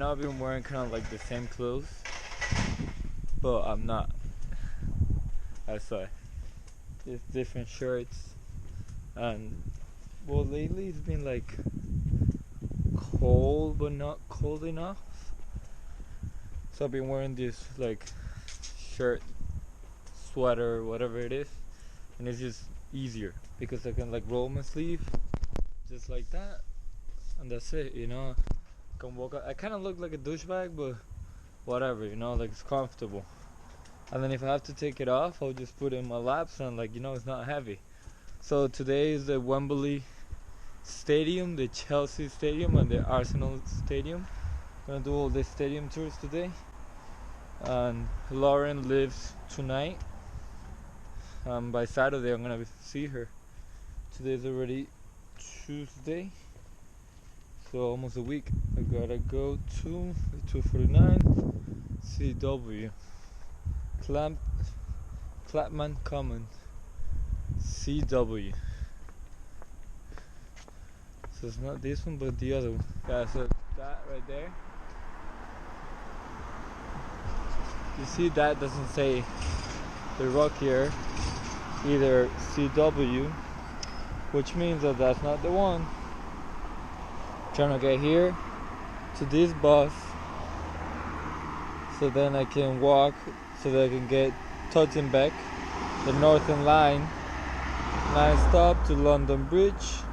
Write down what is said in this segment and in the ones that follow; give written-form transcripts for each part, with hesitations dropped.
know I've been wearing kind of like the same clothes, but I'm not. That's why. It's different shirts, and well, lately it's been like cold, but not cold enough. So I've been wearing this like shirt, sweater, whatever it is, and it's just easier because I can like roll my sleeve just like that, and that's it. You know, I can walk out. I kind of look like a douchebag, but whatever. You know, like it's comfortable. And then if I have to take it off, I'll just put it in my laps, and like, you know, it's not heavy. So today is the Wembley Stadium, the Chelsea Stadium, and the Arsenal Stadium. I'm gonna do all the stadium tours today. And Lauren lives tonight. By Saturday I'm gonna see her. Today's already Tuesday, so almost a week. I gotta go to the 249 CW Clapman Common CW. So it's not this one but the other one. Yeah, so that right there, you see that doesn't say the rock here, either CW, which means that that's not the one. I'm trying to get here to this bus so then I can walk, so that I can get Tottenbeck, the Northern Line stop to London Bridge.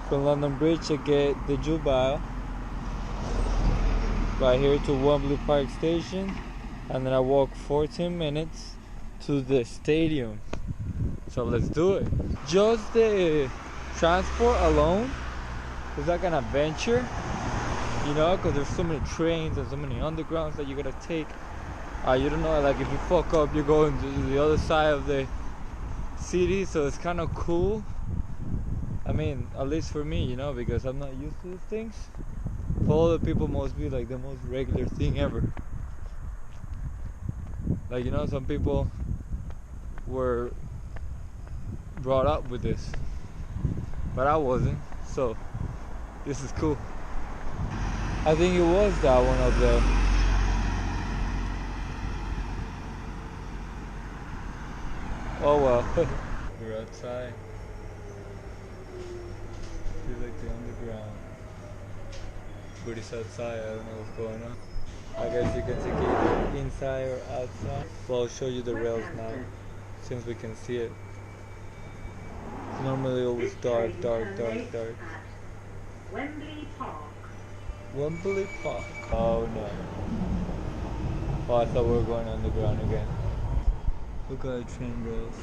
From London Bridge I get the Jubilee right here to Wembley Park Station, and then I walk 14 minutes to the stadium. So let's do it. Just the transport alone is like an adventure, you know, because there's so many trains and so many undergrounds that you gotta take. You don't know, like if you fuck up, you're going to the other side of the city, so it's kind of cool. I mean, at least for me, you know, because I'm not used to these things. For other people, must be like the most regular thing ever. Like, you know, some people were brought up with this, but I wasn't, so this is cool. I think it was that one up there. Oh well. We're outside. Feel like the underground, but it's outside. I don't know what's going on. I guess you can take it either inside or outside. Well, I'll show you the rails now, since we can see it. It's normally always dark. Wembley Park. Wembley Park. Oh no. Oh, I thought we were going underground again. Look at the train rails.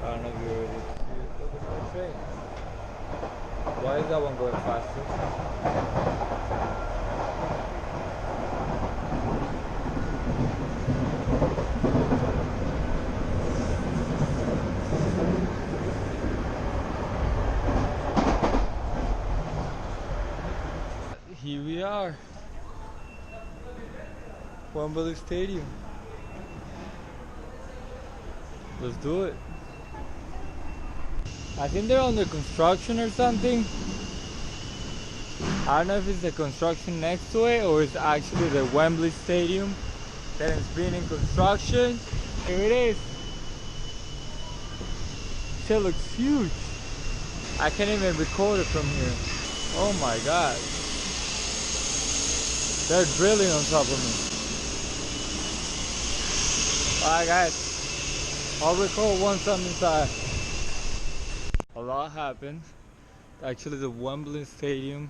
I don't know if you're able to see it. Look at the train. Why is that one going faster? Here we are, Wembley Stadium. Let's do it. I think they're under construction or something. I don't know if it's the construction next to it or it's actually the Wembley Stadium that is being in construction. Here it is. It looks huge. I can't even record it from here. Oh my god. They're drilling on top of me. Alright guys, I'll record once I'm inside. A lot happened. Actually the Wembley Stadium,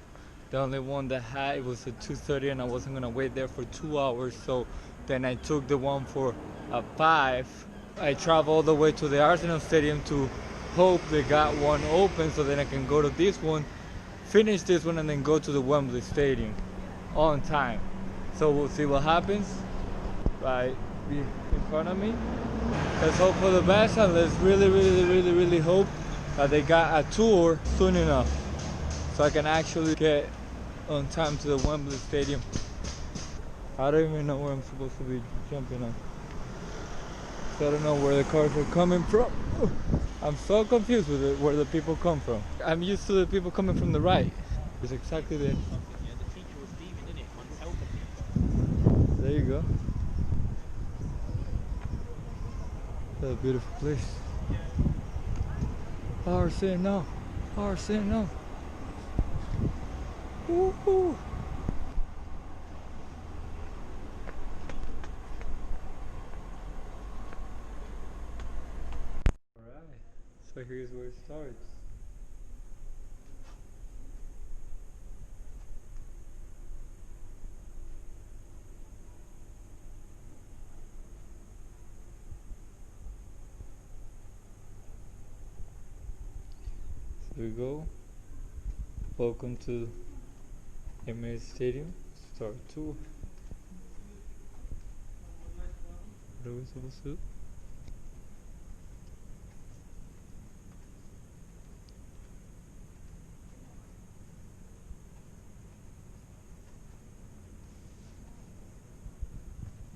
the only one that had, it was at 2:30 and I wasn't gonna wait there for 2 hours, so then I took the one for 5. I traveled all the way to the Arsenal Stadium to hope they got one open so then I can go to this one, finish this one, and then go to the Wembley Stadium on time. So we'll see what happens. Right in front of me. Let's hope for the best, and let's really hope that they got a tour soon enough so I can actually get on time to the Wembley Stadium. I don't even know where I'm supposed to be jumping on, so I don't know where the cars are coming from. I'm so confused with where the people come from. I'm used to the people coming from the right. It's exactly the. Yeah, the teacher was leaving, didn't it? On self-defeat. There you go. What a beautiful place. Arsenal. Arsenal. Woo-hoo. Alright, so here's where it starts. Here we go. Welcome to Emirates Stadium. Start tour. What are we supposed to do?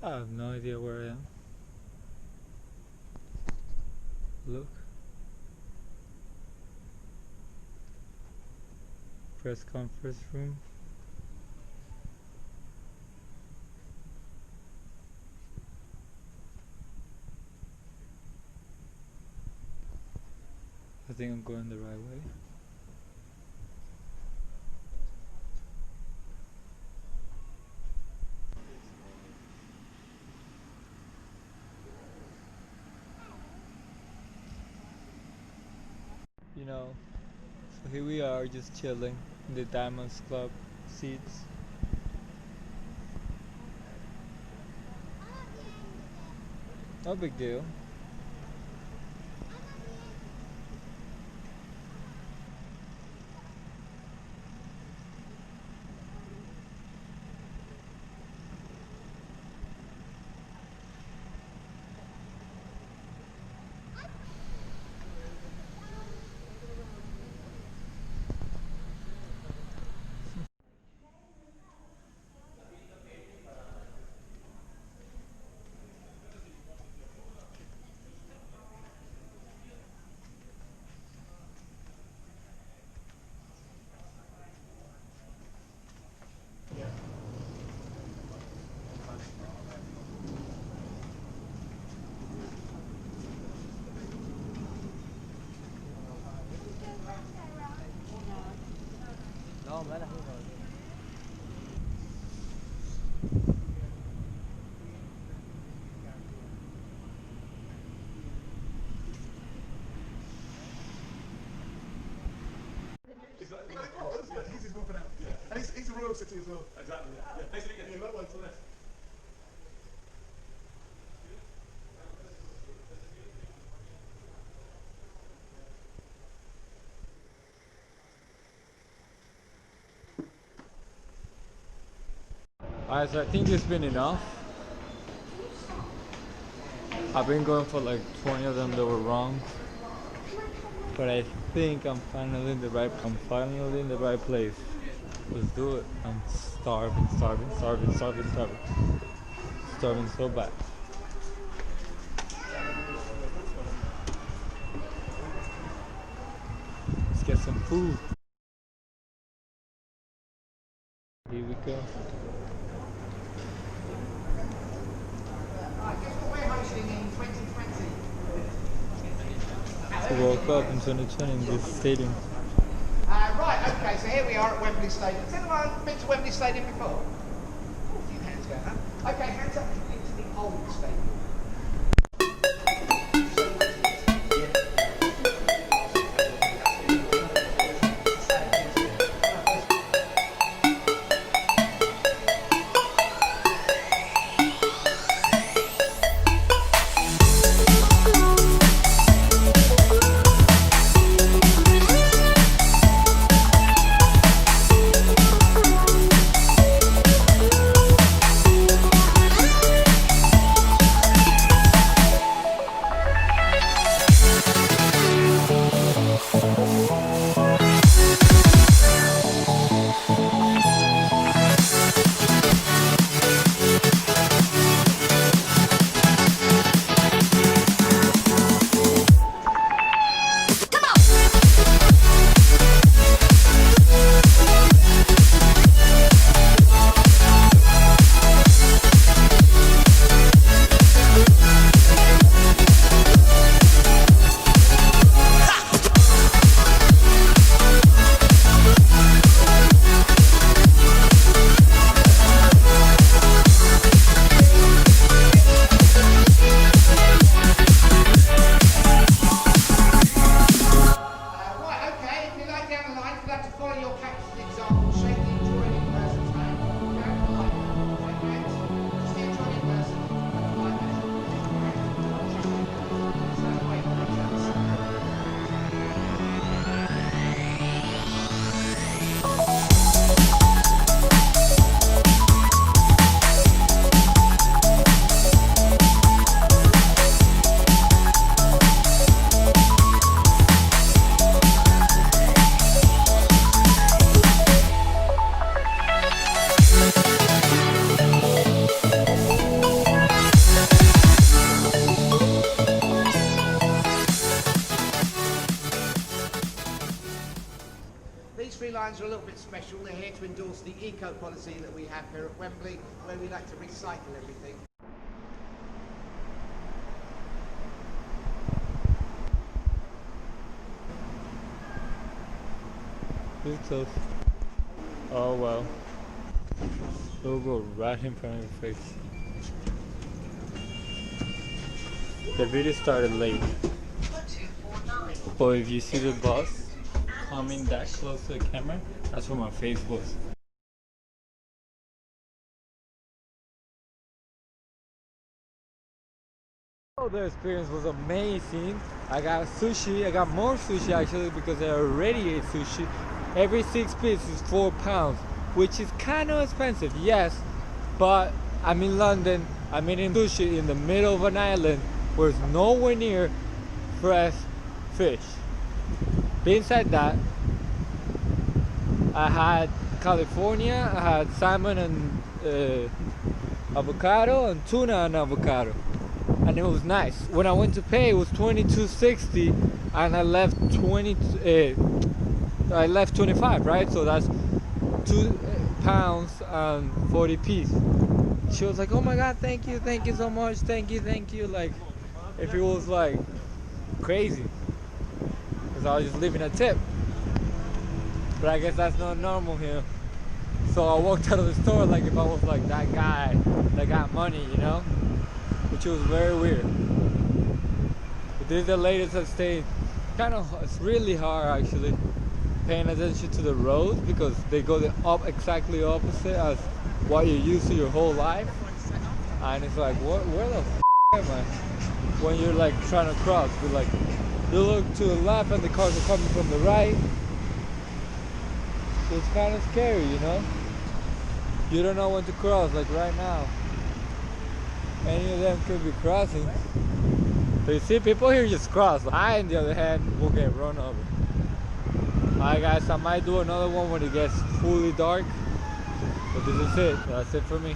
I have no idea where I am. Look. Press conference room. I think I'm going the right way. You know, so here we are just chilling in the Diamonds Club seats. No big deal. No, me la juego. And he's a royal city as well. Exactly. Yeah. Nice to meet you. That one's the left. Alright, so I think it's been enough. I've been going for like 20 of them that were wrong. But I think I'm finally in the right place. Let's do it. I'm starving so bad. Let's get some food. Here we go. Guess what we're hosting in 2020? The World Cup in 2020 in this stadium. Right, okay, so here we are at Wembley Stadium. Has anyone been to Wembley Stadium before? A few hands going up. Okay, hands up if you've been to the old stadium. you'll have to follow your captain's example, shake the adjoining person's hand. Go like that. Shake hands. Just the adjoining person. Like that. So wait for each other. These three lines are a little bit special. They're here to endorse the eco policy that we have here at Wembley, where we like to recycle everything. Too close. Oh well. It'll go right in front of your face. The video started late. But if you see the bus coming that close to the camera, that's where my face was. Oh, the experience was amazing. I got sushi. I got more sushi actually because I already ate sushi. Every 6 pieces is £4, which is kind of expensive, yes. But I'm in London. I'm eating sushi in the middle of an island where it's nowhere near fresh fish. Being said that, I had California. I had salmon and avocado and tuna and avocado. And it was nice. When I went to pay, it was $22.60, and I left I left 25, right? So that's £2 and 40p. She was like, "Oh my God, thank you so much, thank you." Like, if it was like crazy, because I was just leaving a tip. But I guess that's not normal here. So I walked out of the store like if I was like that guy that got money, you know? Which was very weird. But this is the latest I've stayed. It's really hard actually paying attention to the roads because they go exactly opposite as what you're used to your whole life. And it's like, where the am I? When you're like trying to cross, you're like, you look to the left and the cars are coming from the right. It's kind of scary, you know? You don't know when to cross, like right now. Any of them could be crossing. So you see, people here just cross. I, on the other hand, will get run over. Alright guys, I might do another one when it gets fully dark. But this is it. That's it for me.